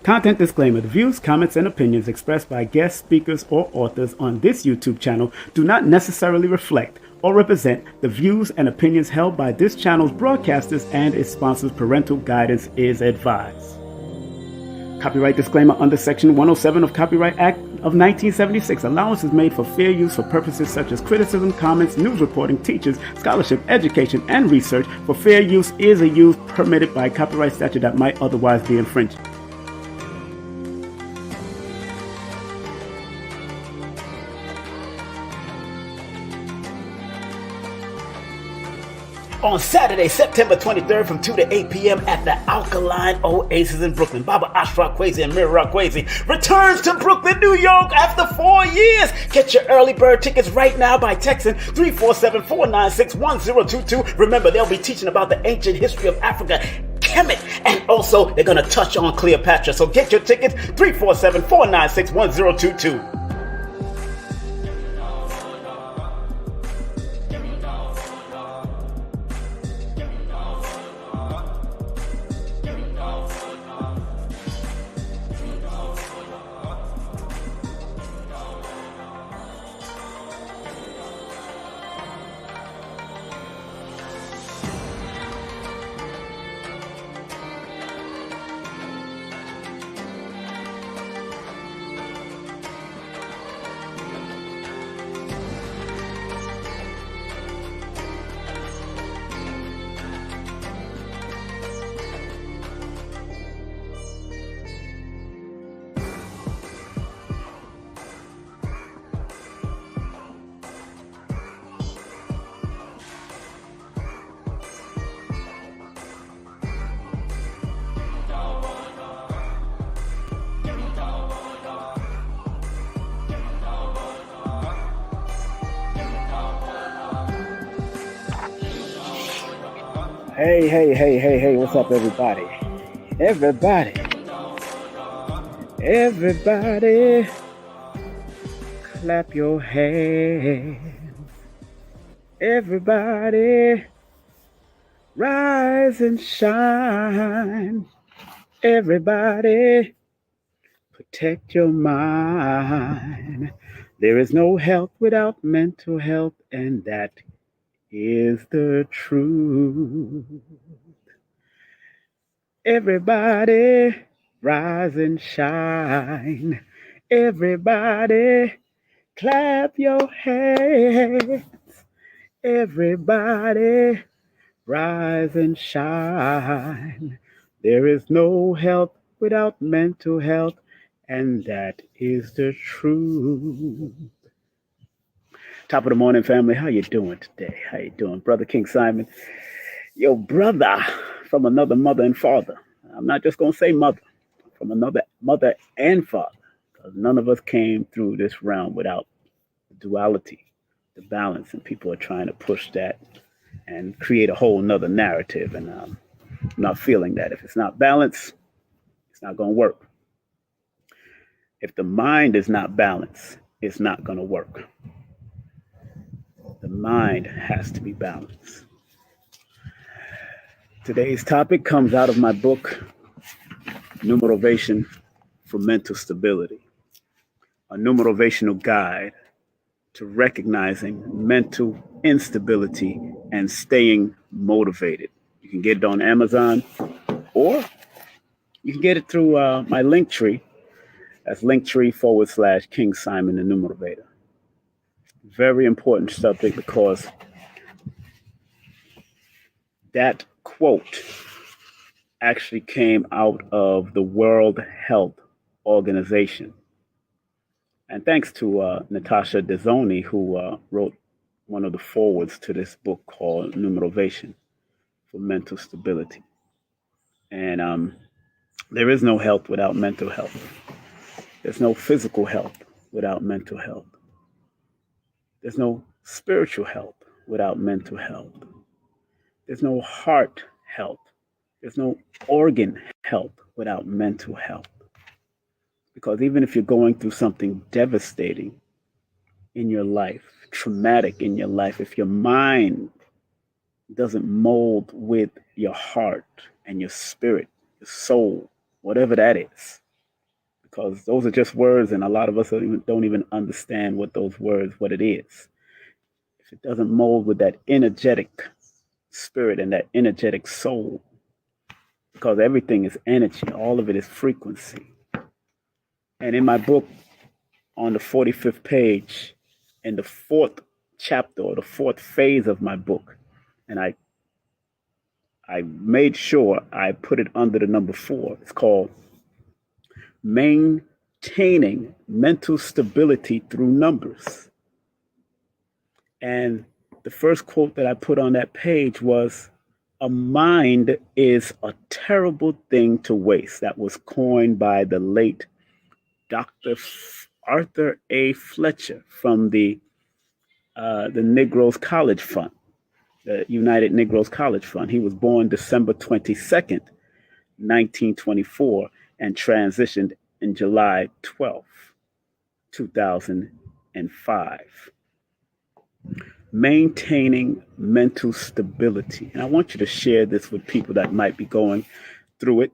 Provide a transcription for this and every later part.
Content disclaimer. The views, comments, and opinions expressed by guest speakers or authors on this YouTube channel do not necessarily reflect or represent the views and opinions held by this channel's broadcasters and its sponsors. Parental guidance is advised. Copyright disclaimer under Section 107 of Copyright Act of 1976. Allowance is made for fair use for purposes such as criticism, comments, news reporting, teachers, scholarship, education, and research. For fair use is a use permitted by copyright statute that might otherwise be infringed. On Saturday, September 23rd from 2 to 8 p.m. at the Alkaline Oasis in Brooklyn, Baba Ashra Kwesi and Mira Kwesi returns to Brooklyn, New York after 4 years. Get your early bird tickets right now by texting 347-496-1022. Remember, they'll be teaching about the ancient history of Africa, Kemet, and also they're going to touch on Cleopatra. So get your tickets, 347-496-1022. Hey, what's up, everybody? Everybody, clap your hands. Everybody, rise and shine. Everybody, protect your mind. There is no health without mental health, and that is the truth. Everybody, rise and shine. Everybody, clap your hands. Everybody, rise and shine. There is no health without mental health, and that is the truth. Top of the morning, family. How you doing today? How you doing? Brother King Simon, your brother from another mother and father. I'm not just going to say mother, from another mother and father, because none of us came through this realm without the duality, the balance, and people are trying to push that and create a whole nother narrative, and I'm not feeling that. If it's not balanced, it's not going to work. If the mind is not balanced, it's not going to work. The mind has to be balanced. Today's topic comes out of my book, New Motivation for Mental Stability, a new motivational guide to recognizing mental instability and staying motivated. You can get it on Amazon, or you can get it through my link tree. That's linktree/King Simon, the New Motivator. Very important subject, because that quote actually came out of the World Health Organization. And thanks to Natasha Dezzoni, who wrote one of the forwards to this book called New Motivation for Mental Stability. And there is no health without mental health. There's no physical health without mental health. There's no spiritual health without mental health. There's no heart health. There's no organ health without mental health. Because even if you're going through something devastating in your life, traumatic in your life, if your mind doesn't mold with your heart and your spirit, your soul, whatever that is, because those are just words, and a lot of us don't even understand what those words, what it is. If it doesn't mold with that energetic spirit and that energetic soul, because everything is energy, all of it is frequency. And in my book, on the 45th page, in the fourth chapter or the fourth phase of my book, and I made sure I put it under the number 4. It's called Maintaining Mental Stability Through Numbers. And the first quote that I put on that page was, "A mind is a terrible thing to waste." That was coined by the late Dr. Arthur A. Fletcher from the Negroes College Fund, the United Negroes College Fund. He was born December 22nd, 1924, and transitioned in July 12th, 2005. Maintaining mental stability. And I want you to share this with people that might be going through it.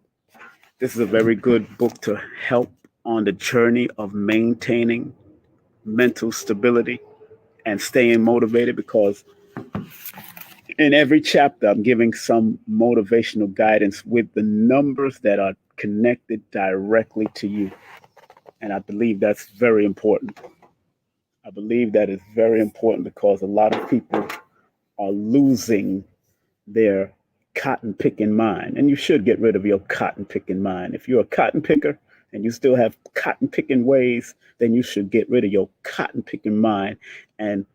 This is a very good book to help on the journey of maintaining mental stability and staying motivated, because in every chapter, I'm giving some motivational guidance with the numbers that are connected directly to you. And I believe that's very important. I believe that is very important because a lot of people are losing their cotton picking mind. And you should get rid of your cotton picking mind. If you're a cotton picker and you still have cotton picking ways, then you should get rid of your cotton picking mind and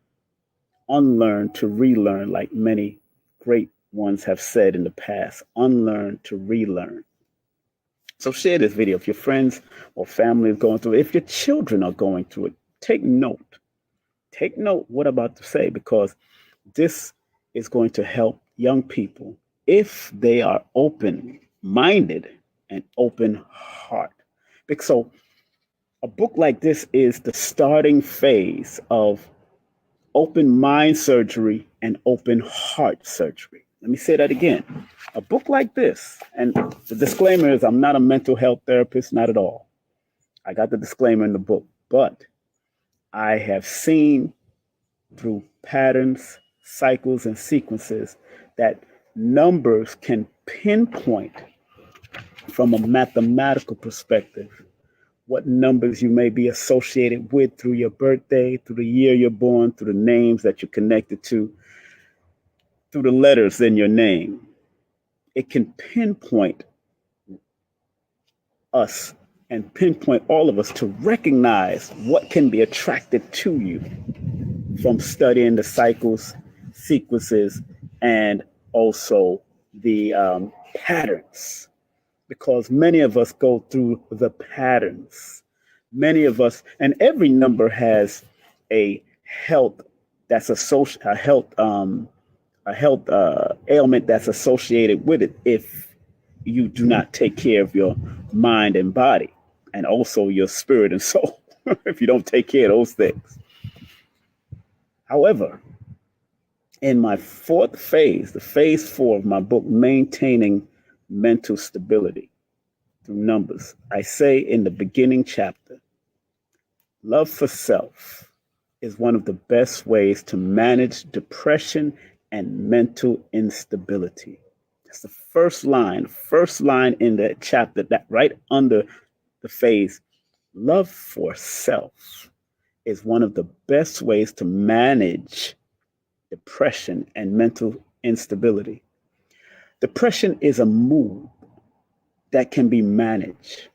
unlearn to relearn, like many great ones have said in the past. Unlearn to relearn. So share this video. If your friends or family is going through it, if your children are going through it, take note. Take note what I'm about to say, because this is going to help young people if they are open minded and open heart. So a book like this is the starting phase of open mind surgery and open heart surgery. Let me say that again. A book like this, and the disclaimer is I'm not a mental health therapist, not at all. I got the disclaimer in the book, but I have seen through patterns, cycles, and sequences that numbers can pinpoint from a mathematical perspective what numbers you may be associated with through your birthday, through the year you're born, through the names that you're connected to, through the letters in your name. It can pinpoint us and pinpoint all of us to recognize what can be attracted to you from studying the cycles, sequences, and also the patterns. Because many of us go through the patterns. Many of us, and every number has a health that's a health ailment that's associated with it if you do not take care of your mind and body, and also your spirit and soul. If you don't take care of those things. However, in my fourth phase, the phase 4 of my book, Maintaining Mental Stability Through Numbers, I say in the beginning chapter, love for self is one of the best ways to manage depression and mental instability. That's the first line in the chapter, that right under the phase, love for self is one of the best ways to manage depression and mental instability. Depression is a mood that can be managed.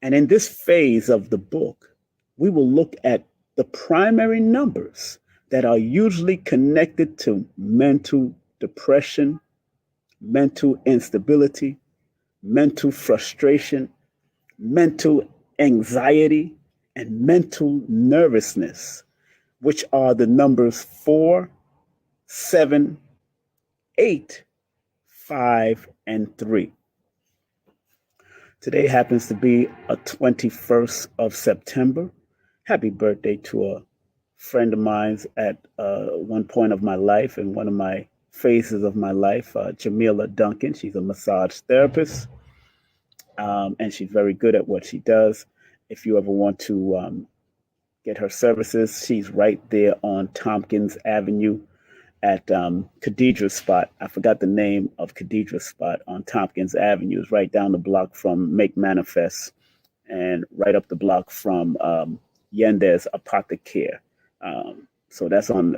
And in this phase of the book, we will look at the primary numbers that are usually connected to mental depression, mental instability, mental frustration, mental anxiety, and mental nervousness, which are the numbers 4, 7, 8, 5, and 3. Today happens to be a 21st of September. Happy birthday to a friend of mine at one point of my life and one of my phases of my life, Jamila Duncan. She's a massage therapist, and she's very good at what she does. If you ever want to get her services, she's right there on Tompkins Avenue at Khadidra's spot. I forgot the name of Khadidra's spot on Tompkins Avenue. It's right down the block from Make Manifest and right up the block from Yendez Apothecare. So that's on,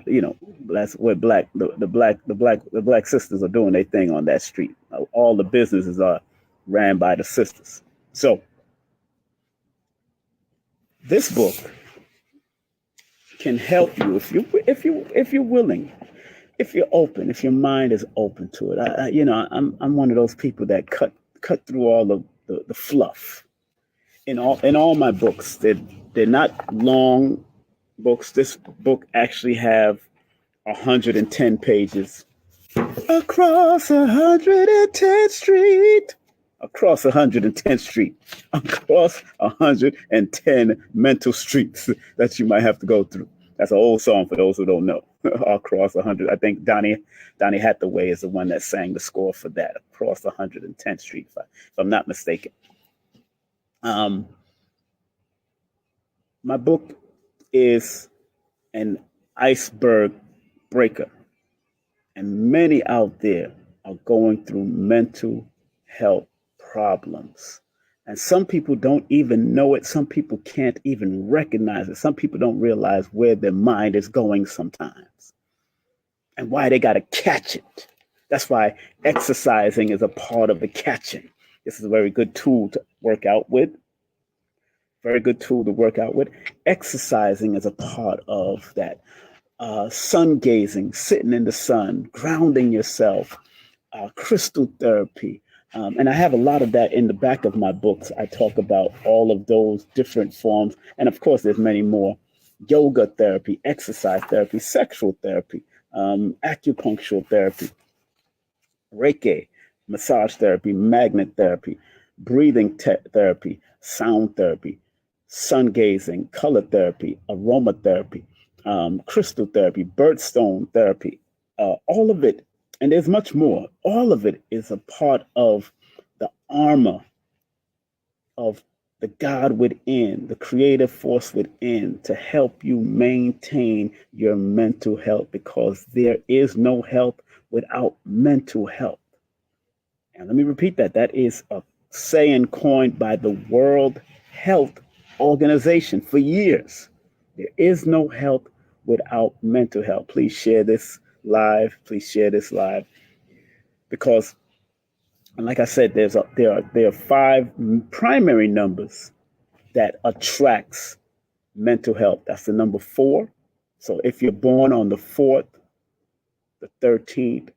that's where the black sisters are doing their thing on that street. All the businesses are ran by the sisters. So this book can help you if you're willing, if you're open, if your mind is open to it. I'm one of those people that cut through all the fluff in all my books. They're not long books. This book actually have 110 pages. Across 110th Street. Across 110th Street. Across 110 mental streets that you might have to go through. That's an old song for those who don't know. Across 100. I think Donnie Hathaway is the one that sang the score for that. Across 110th Street, if I'm not mistaken. My book is an iceberg breaker. And many out there are going through mental health problems. And some people don't even know it. Some people can't even recognize it. Some people don't realize where their mind is going sometimes and why they got to catch it. That's why exercising is a part of the catching. This is a very good tool to work out with. Very good tool to work out with. Exercising is a part of that. Sun gazing, sitting in the sun, grounding yourself, crystal therapy. And I have a lot of that in the back of my books. I talk about all of those different forms. And of course, there's many more. Yoga therapy, exercise therapy, sexual therapy, acupuncture therapy, Reiki, massage therapy, magnet therapy, breathing therapy, sound therapy, sun gazing, color therapy, aromatherapy, crystal therapy, birdstone therapy, all of it, and there's much more. All of it is a part of the armor of the God within, the creative force within, to help you maintain your mental health, because there is no health without mental health. And let me repeat that. That is a saying coined by the World Health Organization for years. There is no health without mental health. Please share this live. Please share this live. Because, and like I said, there are 5 primary numbers that attracts mental health. That's the number 4. So if you're born on the 4th, the 13th,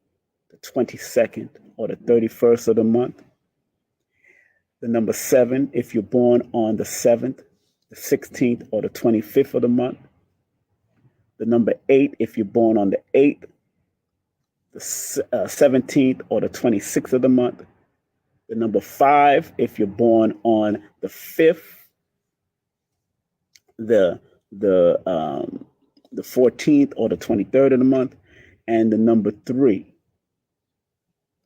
the 22nd, or the 31st of the month. The number 7, if you're born on the 7th, the 16th, or the 25th of the month. The number 8, if you're born on the 8th, the 17th, or the 26th of the month. The number 5, if you're born on the 5th, the 14th, or the 23rd of the month. And the number 3,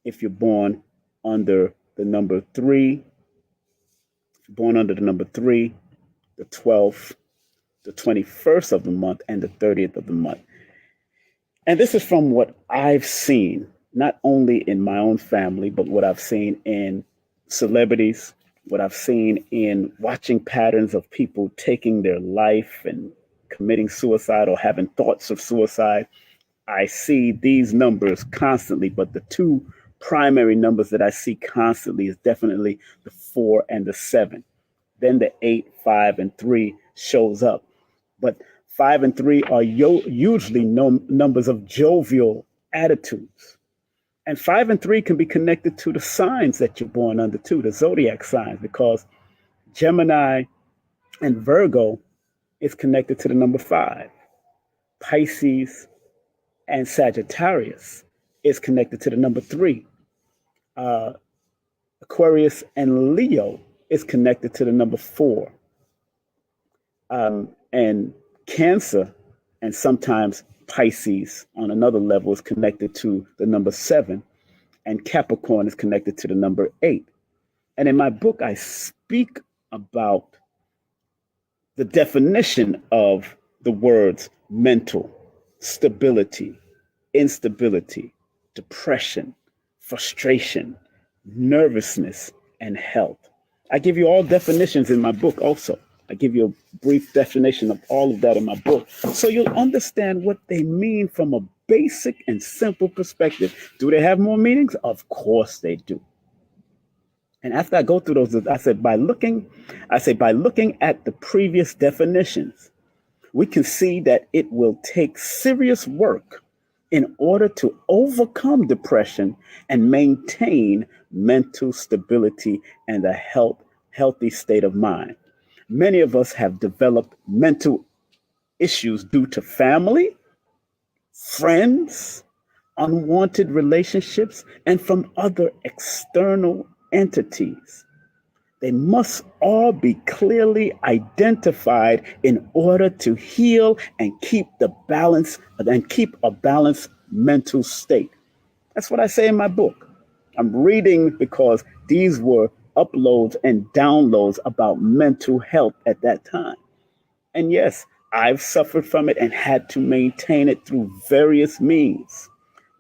if you're born under the number 3, born under the number 3, the 12th, the 21st of the month, and the 30th of the month. And this is from what I've seen, not only in my own family, but what I've seen in celebrities, what I've seen in watching patterns of people taking their life and committing suicide or having thoughts of suicide. I see these numbers constantly, but the 2 primary numbers that I see constantly is definitely the 4 and the 7. Then the 8, 5, and 3 shows up. But 5 and 3 are usually numbers of jovial attitudes. And 5 and 3 can be connected to the signs that you're born under too, the zodiac signs, because Gemini and Virgo is connected to the number 5. Pisces and Sagittarius is connected to the number 3. Aquarius and Leo is connected to the number 4. And Cancer and sometimes Pisces on another level is connected to the number 7. And Capricorn is connected to the number 8. And in my book, I speak about The definition of the words mental, stability, instability, depression, frustration, nervousness, and health. I give you all definitions in my book also. I give you a brief definition of all of that in my book so you'll understand what they mean from a basic and simple perspective. Do they have more meanings? Of course they do. And after I go through those, I say by looking at the previous definitions, we can see that it will take serious work in order to overcome depression and maintain mental stability and a healthy state of mind. Many of us have developed mental issues due to family, friends, unwanted relationships, and from other external entities. They must all be clearly identified in order to heal and keep a balanced mental state. That's what I say in my book. I'm reading because these were uploads and downloads about mental health at that time. And yes, I've suffered from it and had to maintain it through various means.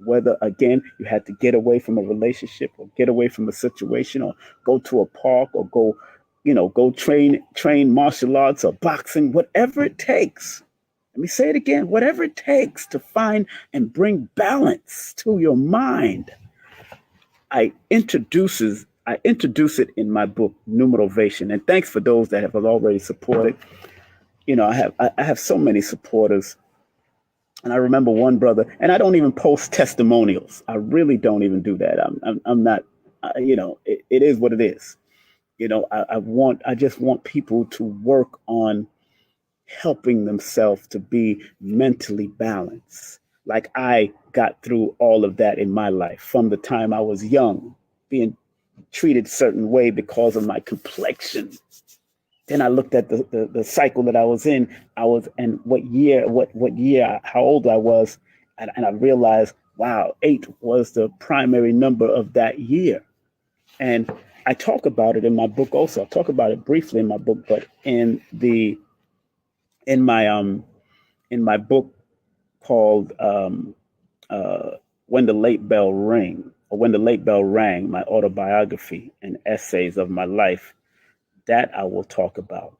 Whether, again, you had to get away from a relationship or get away from a situation or go to a park or go train martial arts or boxing, whatever it takes. Let me say it again, whatever it takes to find and bring balance to your mind. I introduce it in my book, Numerovation. And thanks for those that have already supported. I have so many supporters. And I remember one brother, and I don't even post testimonials. I really don't even do that. I'm not, it is what it is. I just want people to work on helping themselves to be mentally balanced. Like I got through all of that in my life from the time I was young, being treated a certain way because of my complexion. Then I looked at the cycle that I was in. And what year, how old I was, and I realized, wow, 8 was the primary number of that year. And I talk about it in my book also. I talk about it briefly in my book, but in my book called When the Late Bell Rang, or When the Late Bell Rang, my autobiography and essays of my life, that I will talk about.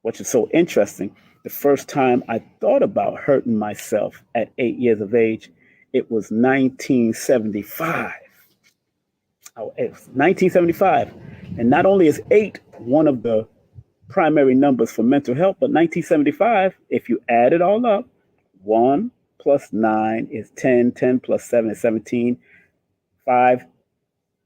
Which is so interesting. The first time I thought about hurting myself at 8 years of age, it was 1975. Oh, it was 1975. And not only is 8 one of the primary numbers for mental health, but 1975, if you add it all up, 1 plus 9 is 10, 10 plus 7 is 17, 5,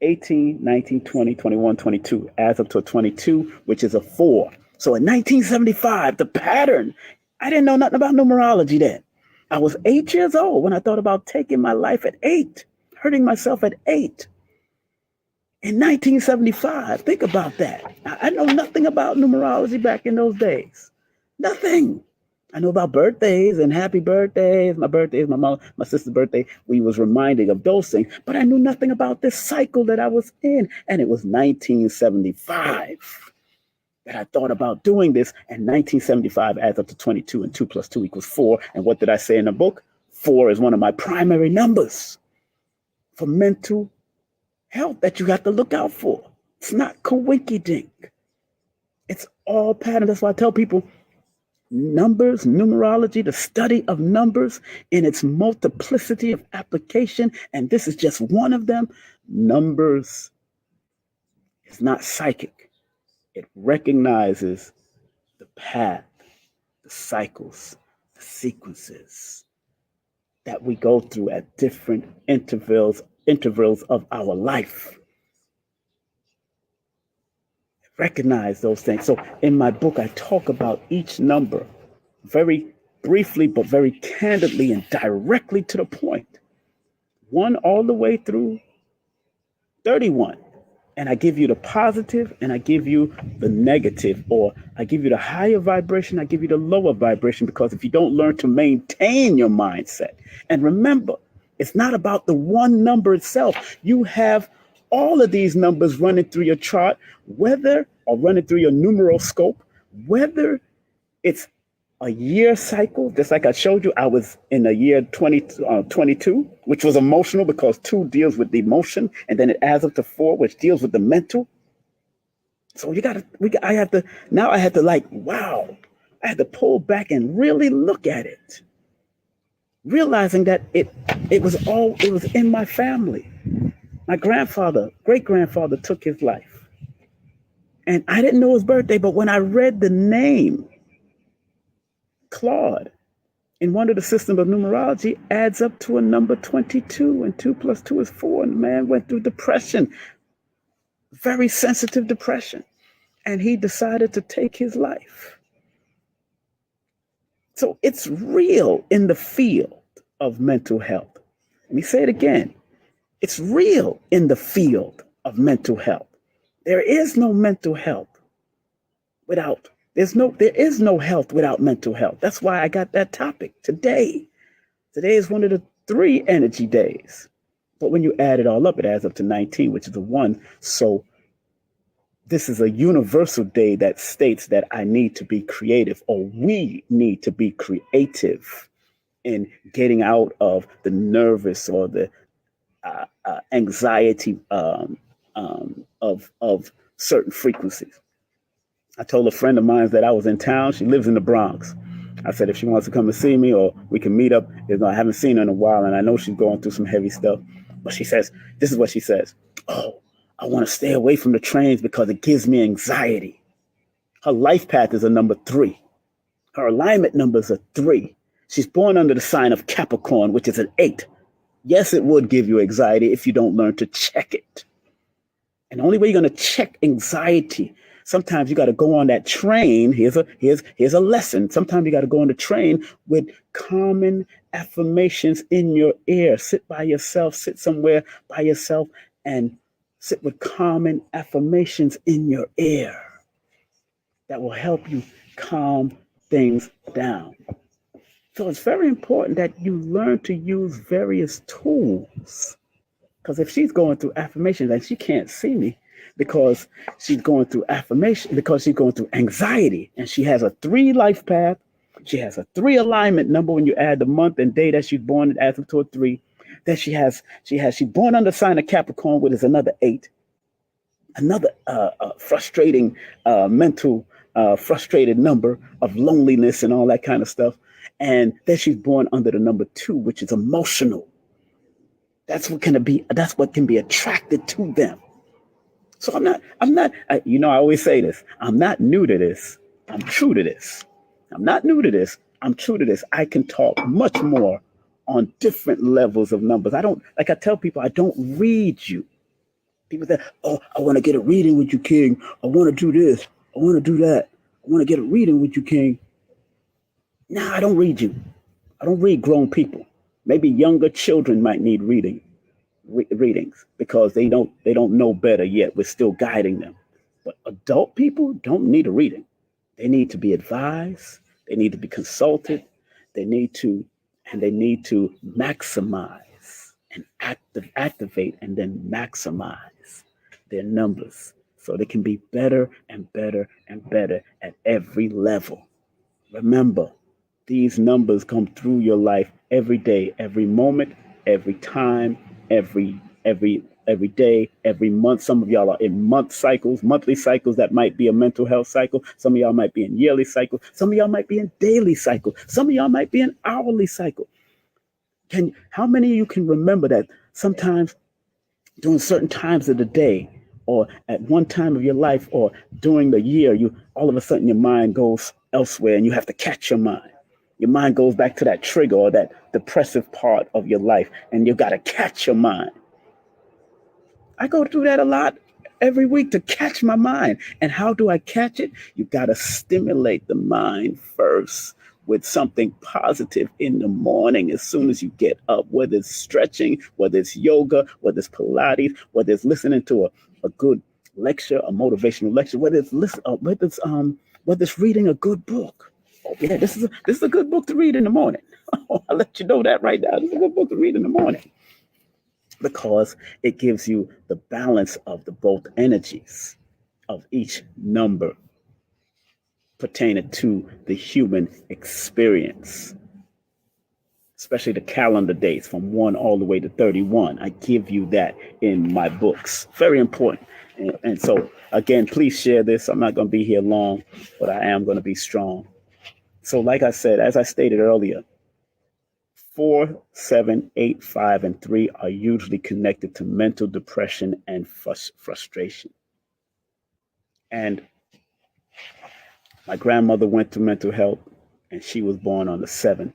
18, 19, 20, 21, 22, adds up to a 22, which is a 4. So in 1975, the pattern, I didn't know nothing about numerology then. I was 8 years old when I thought about taking my life at 8, hurting myself at 8. In 1975, think about that. I know nothing about numerology back in those days. Nothing. I know about birthdays and happy birthdays. My birthday is my mom, my sister's birthday. We was reminding of those things, but I knew nothing about this cycle that I was in. And it was 1975 that I thought about doing this. And 1975 adds up to 22, and 2 plus 2 equals 4. And what did I say in the book? 4 is one of my primary numbers for mental health that you have to look out for. It's not coinky dink. It's all pattern. That's why I tell people numbers, numerology, the study of numbers in its multiplicity of application, and this is just one of them. Numbers is not psychic. It recognizes the path, the cycles, the sequences that we go through at different intervals of our life. Recognize those things. So in my book, I talk about each number very briefly, but very candidly and directly to the point. 1 all the way through 31. And I give you the positive and I give you the negative, or I give you the higher vibration, I give you the lower vibration, because if you don't learn to maintain your mindset, and remember, it's not about the one number itself. You have all of these numbers running through your chart, or running through your numeroscope, whether It's a year cycle, just like I showed you. I was in the year 22, which was emotional because two deals with the emotion, and then it adds up to four, which deals with the mental. So I have to, now I had to like, wow, I had to pull back and really look at it, realizing that it was in my family. My grandfather, great grandfather took his life. And I didn't know his birthday, but when I read the name, Claude, in one of the systems of numerology, adds up to a number 22, and 2 plus 2 is 4. And the man went through depression, very sensitive depression, and he decided to take his life. So it's real in the field of mental health. Let me say it again. It's real in the field of mental health. There is no mental health without there is no health without mental health. That's why I got that topic today. Today is one of the 3 energy days. But when you add it all up, it adds up to 19, which is a 1. So this is a universal day that states that I need to be creative, or we need to be creative in getting out of the nervous or the anxiety of certain frequencies. I told a friend of mine that I was in town. She lives in the Bronx. I said if she wants to come and see me or we can meet up. I haven't seen her in a while, and I know she's going through some heavy stuff. But she says, this is what she says. Oh, I want to stay away from the trains because it gives me anxiety. Her life path is a number 3. Her alignment number is a 3. She's born under the sign of Capricorn, which is an 8. Yes, it would give you anxiety if you don't learn to check it. And the only way you're going to check anxiety, sometimes you got to go on that train. Here's a lesson. Sometimes you got to go on the train with common affirmations in your ear. Sit by yourself, sit somewhere by yourself, and sit with common affirmations in your ear that will help you calm things down. So it's very important that you learn to use various tools. Because if she's going through affirmations and she can't see me because she's going through affirmation, because she's going through anxiety, and she has a 3 life path, she has a 3 alignment number. When you add the month and day that she's born, it adds up to a 3. Then she's born under the sign of Capricorn, which is another 8. Another frustrating mental frustrated number of loneliness and all that kind of stuff. And then she's born under the number 2, which is emotional. That's what can be attracted to them. So I always say this. I'm not new to this. I'm true to this. I'm not new to this. I'm true to this. I can talk much more on different levels of numbers. I tell people, I don't read you. People say, oh, I want to get a reading with you, King. I want to do this. I want to do that. I want to get a reading with you, King. No, I don't read you. I don't read grown people. Maybe younger children might need readings because they don't know better yet. We're still guiding them. But adult people don't need a reading. They need to be advised. They need to be consulted. They need to maximize and activate and then maximize their numbers so they can be better and better and better at every level. Remember, these numbers come through your life every day, every moment, every time, every day, every month. Some of y'all are in monthly cycles that might be a mental health cycle. Some of y'all might be in yearly cycle. Some of y'all might be in daily cycle. Some of y'all might be in hourly cycle. How many of you can remember that sometimes during certain times of the day or at one time of your life or during the year, you all of a sudden your mind goes elsewhere and you have to catch your mind. Your mind goes back to that trigger or that depressive part of your life and you got to catch your mind. I go through that a lot every week to catch my mind. And how do I catch it? You got to stimulate the mind first with something positive in the morning as soon as you get up, whether it's stretching, whether it's yoga, whether it's Pilates, whether it's listening to a good lecture, a motivational lecture, whether it's reading a good book. Oh, yeah, this is a good book to read in the morning. I'll let you know that right now. This is a good book to read in the morning because it gives you the balance of the both energies of each number. pertaining to the human experience, especially the calendar dates from 1 all the way to 31. I give you that in my books. Very important. And so, again, please share this. I'm not going to be here long, but I am going to be strong. So, like I said, as I stated earlier, 4, 7, 8, 5, and 3 are usually connected to mental depression and frustration. And my grandmother went through mental health, and she was born on the 7th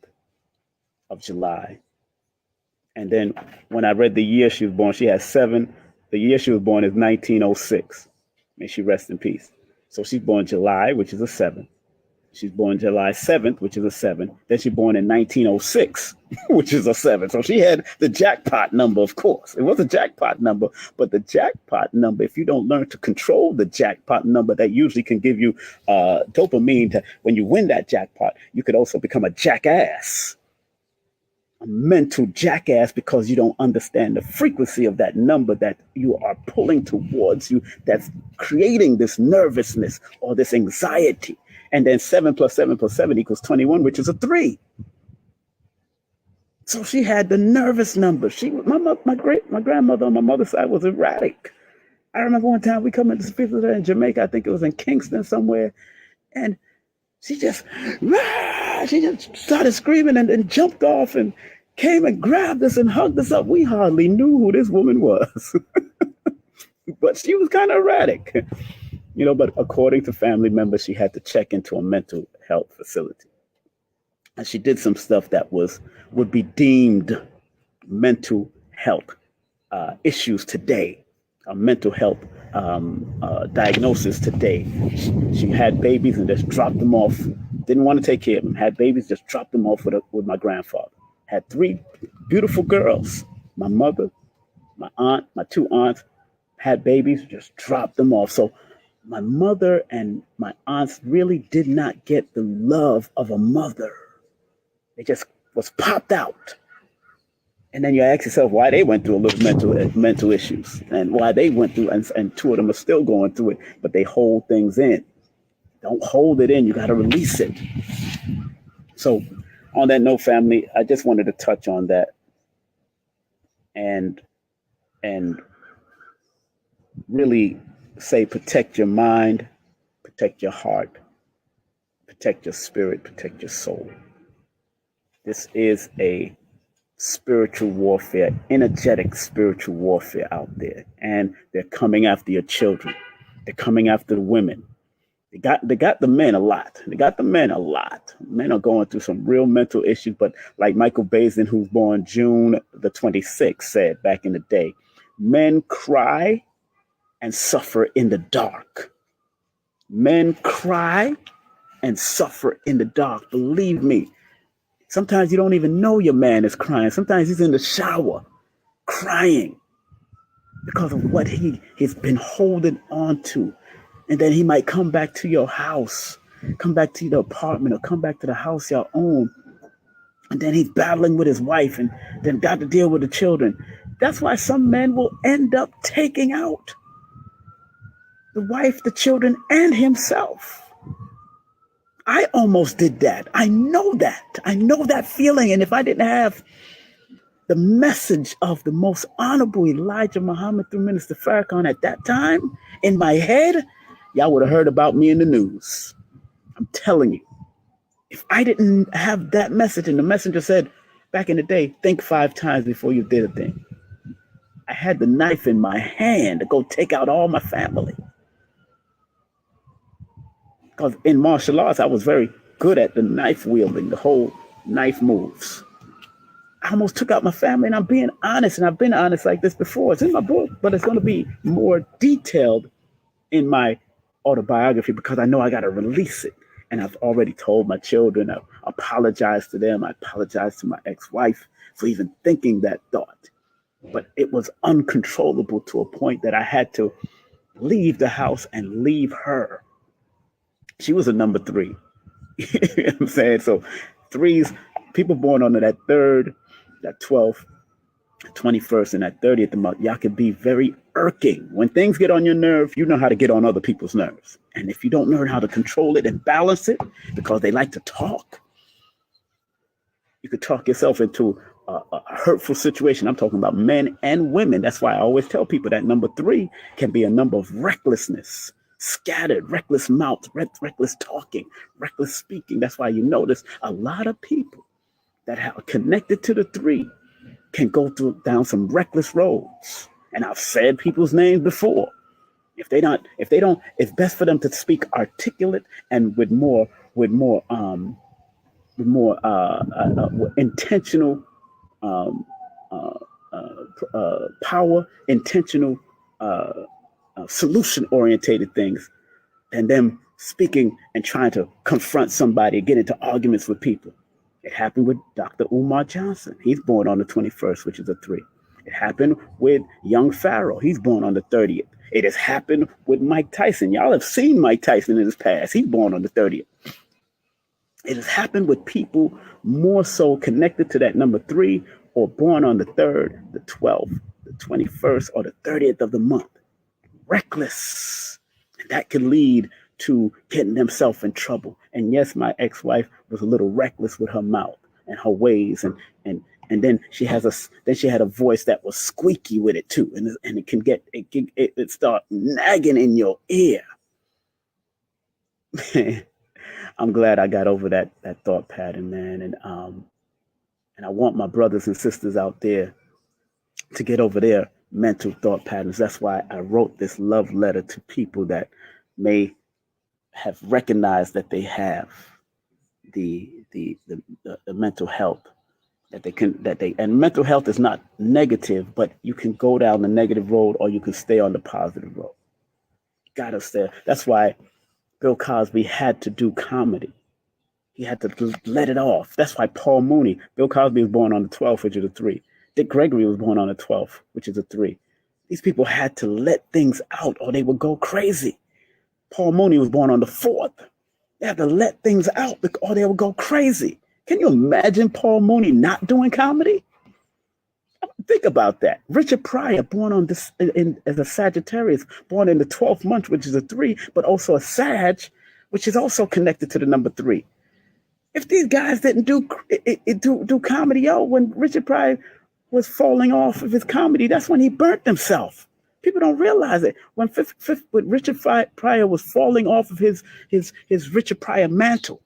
of July. And then when I read the year she was born, she has 7. The year she was born is 1906. May she rest in peace. So she's born July, which is a 7. She's born July 7th, which is a 7. Then she's born in 1906, which is a 7. So she had the jackpot number, of course. It was a jackpot number, but the jackpot number, if you don't learn to control the jackpot number, that usually can give you dopamine to, when you win that jackpot, you could also become a jackass. A mental jackass, because you don't understand the frequency of that number that you are pulling towards you, that's creating this nervousness or this anxiety. And then 7 plus 7 plus 7 equals 21, which is a 3. So she had the nervous number. My grandmother on my mother's side was erratic. I remember one time we come into visit her in Jamaica. I think it was in Kingston somewhere, and she just started screaming and jumped off and came and grabbed us and hugged us up. We hardly knew who this woman was, but she was kind of erratic. But according to family members, she had to check into a mental health facility. And she did some stuff that would be deemed mental health issues today, a mental health diagnosis today. She had babies and just dropped them off. Didn't want to take care of them. Had babies, just dropped them off with my grandfather. Had 3 beautiful girls. My mother, my aunt, my 2 aunts had babies, just dropped them off. So my mother and my aunts really did not get the love of a mother. They just was popped out. And then you ask yourself why they went through a little mental issues and why they went through, and 2 of them are still going through it, but they hold things in. Don't hold it in. You got to release it. So on that note, family, I just wanted to touch on that and really say, protect your mind, protect your heart, protect your spirit, protect your soul. This is a spiritual warfare, energetic spiritual warfare out there. And they're coming after your children. They're coming after the women. They got the men a lot. Men are going through some real mental issues, but like Michael Bazin, who's born June the 26th, said back in the day, men cry and suffer in the dark. Men cry and suffer in the dark. Believe me, sometimes you don't even know your man is crying. Sometimes he's in the shower crying because of what he's been holding on to. And then he might come back to your house, come back to the apartment, or come back to the house y'all own. And then he's battling with his wife and then got to deal with the children. That's why some men will end up taking out the wife, the children, and himself. I almost did that. I know that. I know that feeling. And if I didn't have the message of the most honorable Elijah Muhammad through Minister Farrakhan at that time in my head, y'all would have heard about me in the news. I'm telling you. If I didn't have that message, and the messenger said back in the day, think 5 times before you did a thing. I had the knife in my hand to go take out all my family. Because in martial arts, I was very good at the knife wielding, the whole knife moves. I almost took out my family, and I'm being honest, and I've been honest like this before. It's in my book, but it's going to be more detailed in my autobiography because I know I got to release it. And I've already told my children, I apologized to them. I apologized to my ex-wife for even thinking that thought. But it was uncontrollable to a point that I had to leave the house and leave her. She was a number 3. You know what I'm saying? So 3s, people born under that 3rd, that 12th, 21st and that 30th of the month, y'all can be very irking. When things get on your nerve, you know how to get on other people's nerves. And if you don't learn how to control it and balance it, because they like to talk, you could talk yourself into a hurtful situation. I'm talking about men and women. That's why I always tell people that number 3 can be a number of recklessness, scattered, reckless mouth, reckless talking, reckless speaking. That's why you notice a lot of people that are connected to the 3 can go down some reckless roads. And I've said people's names before. It's best for them to speak articulate and with more intentional um, power, intentional solution orientated things than them speaking and trying to confront somebody and get into arguments with people. It happened with Dr. Umar Johnson. He's born on the 21st, which is a 3. It happened with young Pharaoh. He's born on the 30th. It has happened with Mike Tyson. Y'all have seen Mike Tyson in his past. He's born on the 30th. It has happened with people more so connected to that number 3 or born on the 3rd, the 12th, the 21st, or the 30th of the month. Reckless. And that can lead to getting themselves in trouble. And yes, my ex-wife was a little reckless with her mouth and her ways, and then she had a voice that was squeaky with it too, and it start nagging in your ear. I'm glad I got over that thought pattern, man, and I want my brothers and sisters out there to get over their mental thought patterns. That's why I wrote this love letter to people that may have recognized that they have the mental health and mental health is not negative, but you can go down the negative road or you can stay on the positive road. Gotta stay. That's why Bill Cosby had to do comedy. He had to let it off. That's why Bill Cosby was born on the 12th, which is a 3. Dick Gregory was born on the 12th, which is a 3. These people had to let things out or they would go crazy. Paul Mooney was born on the 4th. They had to let things out or they would go crazy. Can you imagine Paul Mooney not doing comedy? Think about that. Richard Pryor, born on this as a Sagittarius, born in the 12th month, which is a 3, but also a Sag, which is also connected to the number 3. If these guys didn't do comedy, when Richard Pryor was falling off of his comedy, that's when he burnt himself. People don't realize it. When Richard Pryor was falling off of his Richard Pryor mantle,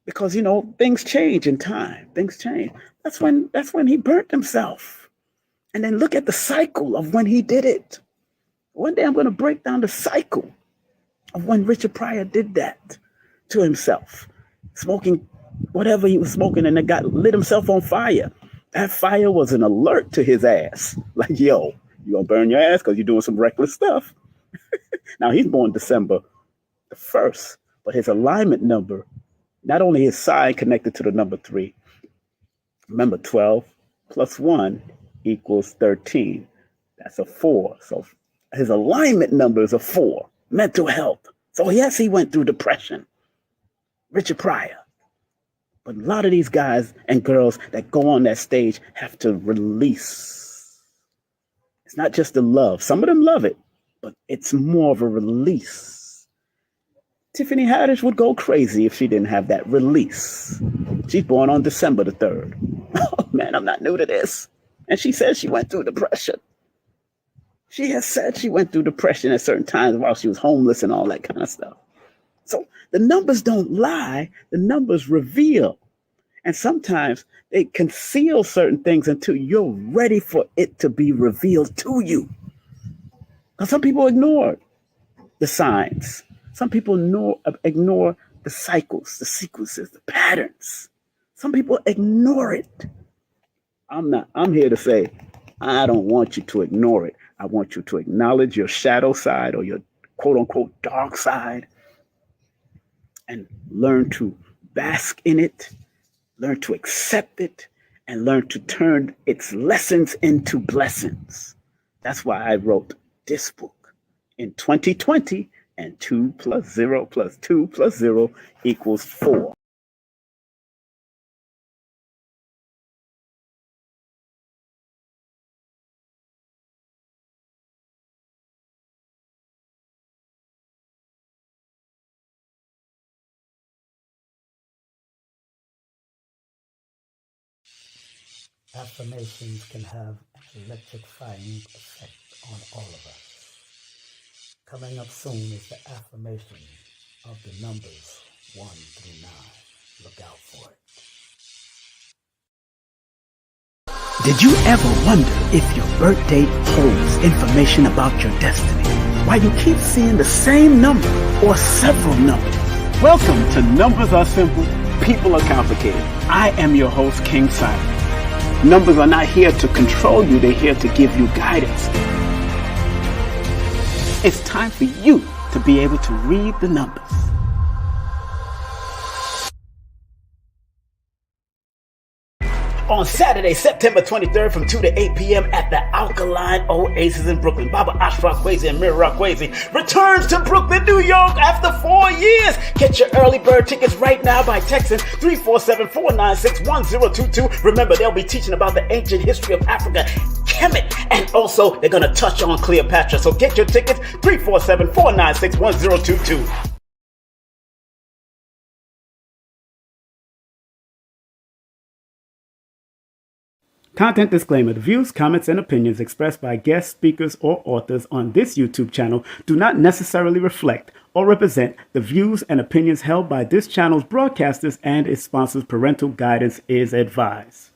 because things change in time. Things change. That's when he burnt himself. And then look at the cycle of when he did it. One day I'm going to break down the cycle of when Richard Pryor did that to himself, smoking whatever he was smoking, and it lit himself on fire. That fire was an alert to his ass. Like, yo, you gonna burn your ass because you're doing some reckless stuff. Now he's born December the 1st, but his alignment number, not only his sign connected to the number 3. Remember, 12 plus 1 equals 13. That's a 4. So his alignment number is a 4. Mental health. So yes, he went through depression. Richard Pryor. But a lot of these guys and girls that go on that stage have to release. It's not just the love. Some of them love it, but it's more of a release. Tiffany Haddish would go crazy if she didn't have that release. She's born on December the 3rd. Oh man, I'm not new to this. And she says she went through depression. She has said she went through depression at certain times while she was homeless and all that kind of stuff. So the numbers don't lie, the numbers reveal. And sometimes they conceal certain things until you're ready for it to be revealed to you. Because some people ignore the signs. Some people ignore the cycles, the sequences, the patterns. Some people ignore it. I'm here to say, I don't want you to ignore it. I want you to acknowledge your shadow side or your quote unquote dark side and learn to bask in it, learn to accept it, and learn to turn its lessons into blessings. That's why I wrote this book in 2020, and 2 plus 0 plus 2 plus 0 equals 4. Affirmations can have an electrifying effect on all of us. Coming up soon is the affirmation of the numbers 1 through 9. Look out for it. Did you ever wonder if your birth date holds information about your destiny? Why you keep seeing the same number or several numbers? Welcome to Numbers Are Simple, People Are Complicated. I am your host, King Simon. Numbers are not here to control you, they're here to give you guidance. It's time for you to be able to read the numbers. On Saturday, September 23rd from 2 to 8 p.m. at the Alkaline Oasis in Brooklyn, Baba Ashrakwesi and Mirakwesi returns to Brooklyn, New York after 4 years. Get your early bird tickets right now by texting 347-496-1022. Remember, they'll be teaching about the ancient history of Africa, Kemet, and also they're going to touch on Cleopatra. So get your tickets, 347-496-1022. Content disclaimer. The views, comments, and opinions expressed by guest speakers or authors on this YouTube channel do not necessarily reflect or represent the views and opinions held by this channel's broadcasters and its sponsors. Parental guidance is advised.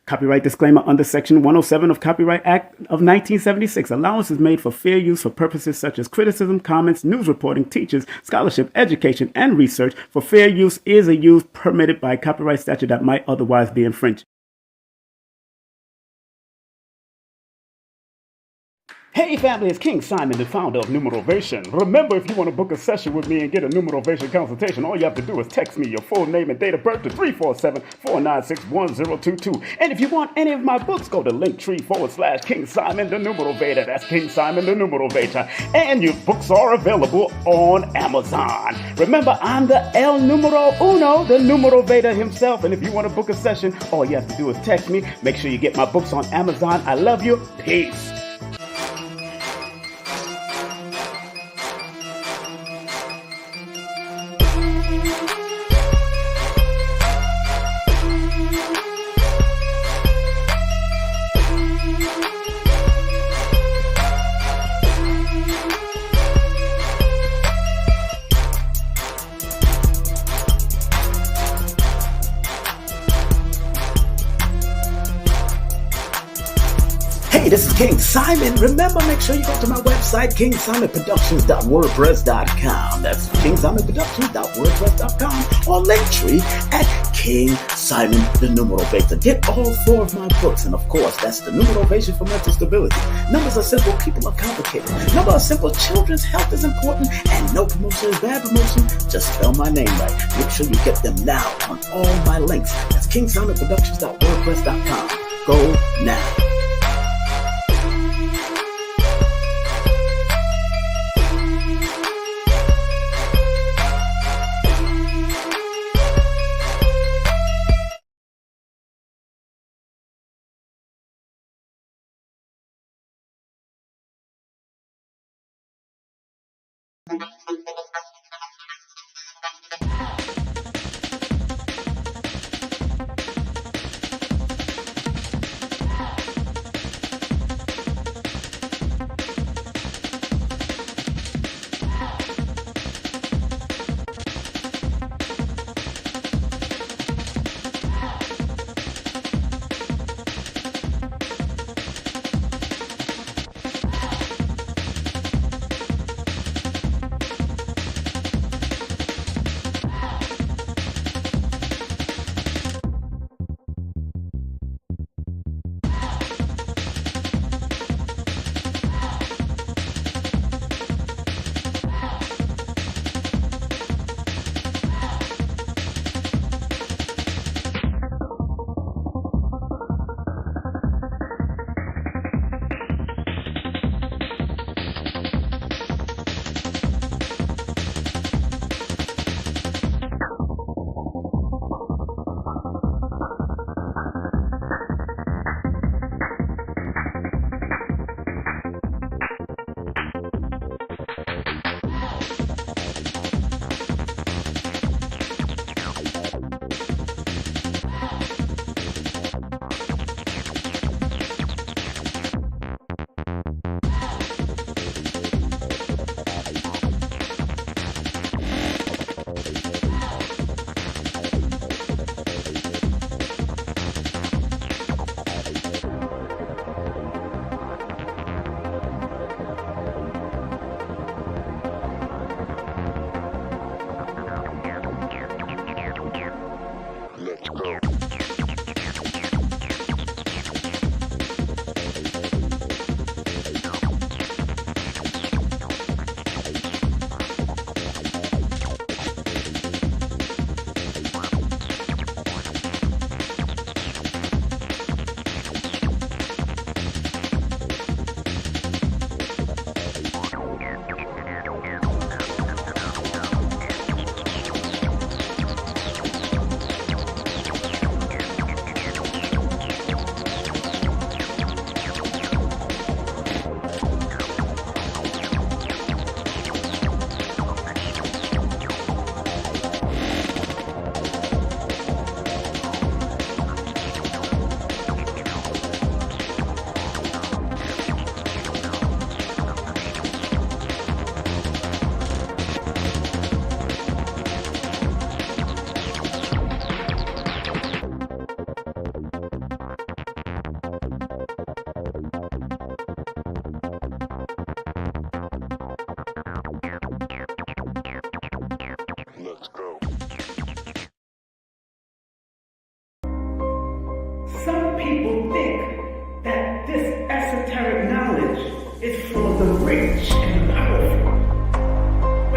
Copyright disclaimer under Section 107 of Copyright Act of 1976. Allowance is made for fair use for purposes such as criticism, comments, news reporting, teachers, scholarship, education, and research. For fair use is a use permitted by copyright statute that might otherwise be infringed. Hey family, it's King Simon, the founder of Numerovation. Remember, if you want to book a session with me and get a Numerovation consultation, all you have to do is text me your full name and date of birth to 347-496-1022. And if you want any of my books, go to linktree/King Simon the Numerovator. That's King Simon the Numerovator. And your books are available on Amazon. Remember, I'm the El Numero Uno, the Numerovator himself. And if you want to book a session, all you have to do is text me. Make sure you get my books on Amazon. I love you. Peace. Hey, this is King Simon. Remember, make sure you go to my website, kingsimonproductions.wordpress.com. That's kingsimonproductions.wordpress.com or Linktree at King Simon the Numerovator. Get all 4 of my books, and of course, that's the Numerovation for Mental Stability. Numbers are simple, people are complicated. Numbers are simple, children's health is important, and no promotion is bad promotion. Just spell my name right. Make sure you get them now on all my links. That's kingsimonproductions.wordpress.com. Go now.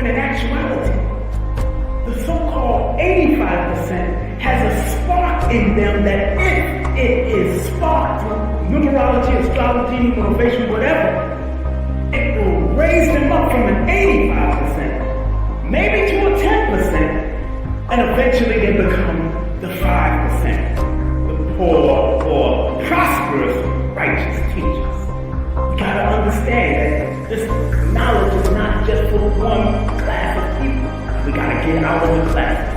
when in actuality, the so-called 85% has a spark in them that if it is sparked through numerology, astrology, motivation, whatever, it will raise them up from an 85%, maybe to a 10%, and eventually they become the 5%, the poor or prosperous righteous teachers. You gotta understand that this knowledge is not just for one class of people. We gotta get out of the classes.